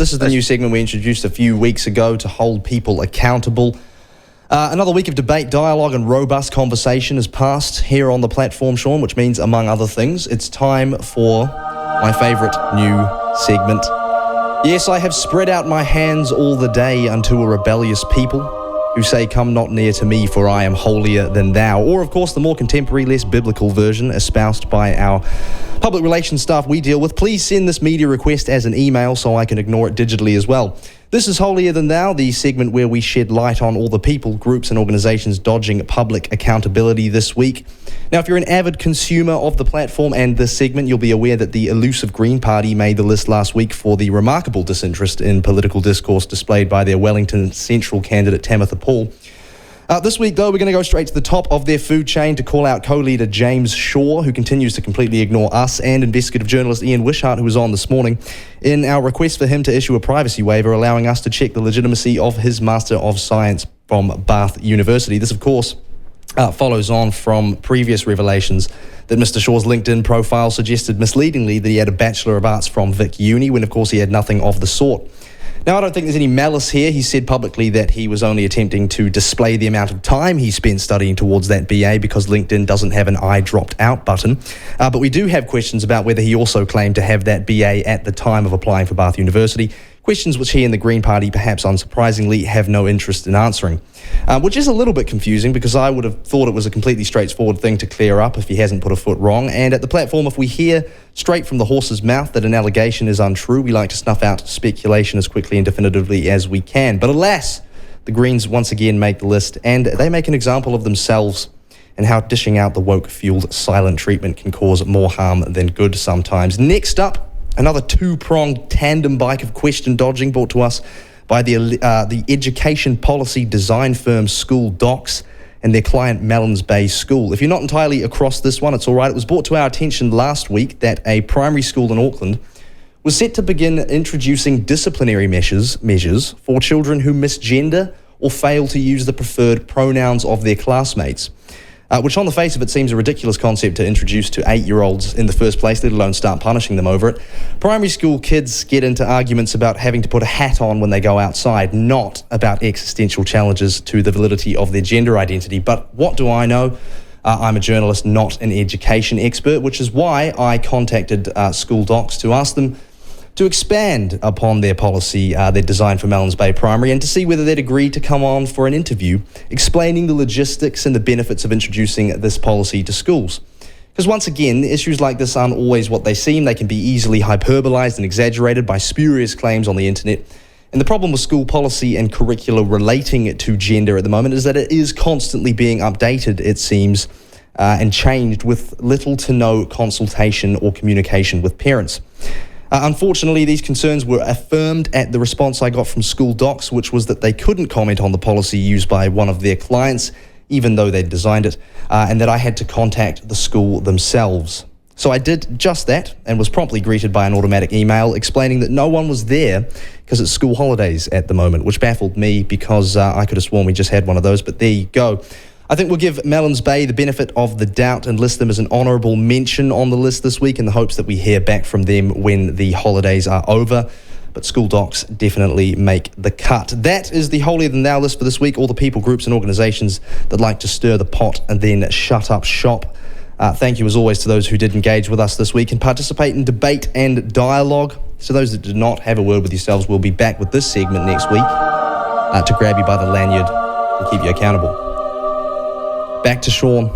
This is the new segment we introduced a few weeks ago to hold people accountable. Another week of debate, dialogue and robust conversation has passed here on the platform, Sean, which means, among other things, it's time for my favourite new segment. Yes, I have spread out my hands all the day unto a rebellious people who say, "Come not near to me, for I am holier than thou." Or, of course, the more contemporary, less biblical version espoused by our public relations staff we deal with. Please send this media request as an email so I can ignore it digitally as well. This is Holier Than Thou, the segment where we shed light on all the people, groups and organisations dodging public accountability this week. Now, if you're an avid consumer of the platform and this segment, you'll be aware that the elusive Green Party made the list last week for the remarkable disinterest in political discourse displayed by their Wellington Central candidate, Tamitha Paul. This week, though, we're going to go straight to the top of their food chain to call out co-leader James Shaw, who continues to completely ignore us, and investigative journalist Ian Wishart, who was on this morning, in our request for him to issue a privacy waiver allowing us to check the legitimacy of his Master of Science from Bath University. This, of course, follows on from previous revelations that Mr. Shaw's LinkedIn profile suggested misleadingly that he had a Bachelor of Arts from Vic Uni, when, of course, he had nothing of the sort. Now, I don't think there's any malice here. He said publicly that he was only attempting to display the amount of time he spent studying towards that BA because LinkedIn doesn't have an I dropped out button. But we do have questions about whether he also claimed to have that BA at the time of applying for Bath University, questions which he and the Green Party, perhaps unsurprisingly, have no interest in answering. Which is a little bit confusing because I would have thought it was a completely straightforward thing to clear up if he hasn't put a foot wrong. And at the platform, if we hear straight from the horse's mouth that an allegation is untrue, we like to snuff out speculation as quickly and definitively as we can. But alas, the Greens once again make the list, and they make an example of themselves and how dishing out the woke-fueled silent treatment can cause more harm than good sometimes. Next up, another two-pronged tandem bike of question dodging brought to us by the education policy design firm School Docs and their client Mellons Bay School. If you're not entirely across this one, it's all right. It was brought to our attention last week that a primary school in Auckland was set to begin introducing disciplinary measures for children who misgender or fail to use the preferred pronouns of their classmates. Which on the face of it seems a ridiculous concept to introduce to 8-year-olds in the first place, let alone start punishing them over it. Primary school kids get into arguments about having to put a hat on when they go outside, not about existential challenges to the validity of their gender identity. But what do I know? I'm a journalist, not an education expert, which is why I contacted School Docs to ask them to expand upon their policy, their design for Mellons Bay Primary, and to see whether they'd agree to come on for an interview explaining the logistics and the benefits of introducing this policy to schools. Because once again, issues like this aren't always what they seem. They can be easily hyperbolized and exaggerated by spurious claims on the internet. And the problem with school policy and curricula relating it to gender at the moment is that it is constantly being updated, it seems, and changed with little to no consultation or communication with parents. Unfortunately, these concerns were affirmed at the response I got from School Docs, which was that they couldn't comment on the policy used by one of their clients, even though they'd designed it, and that I had to contact the school themselves. So I did just that and was promptly greeted by an automatic email explaining that no one was there because it's school holidays at the moment, which baffled me because I could have sworn we just had one of those, but there you go. I think we'll give Mellons Bay the benefit of the doubt and list them as an honourable mention on the list this week in the hopes that we hear back from them when the holidays are over. But School Docs definitely make the cut. That is the Holier Than Thou list for this week. All the people, groups and organisations that like to stir the pot and then shut up shop. Thank you as always to those who did engage with us this week and participate in debate and dialogue. So those that did not have a word with yourselves, we'll be back with this segment next week to grab you by the lanyard and keep you accountable. Back to Sean.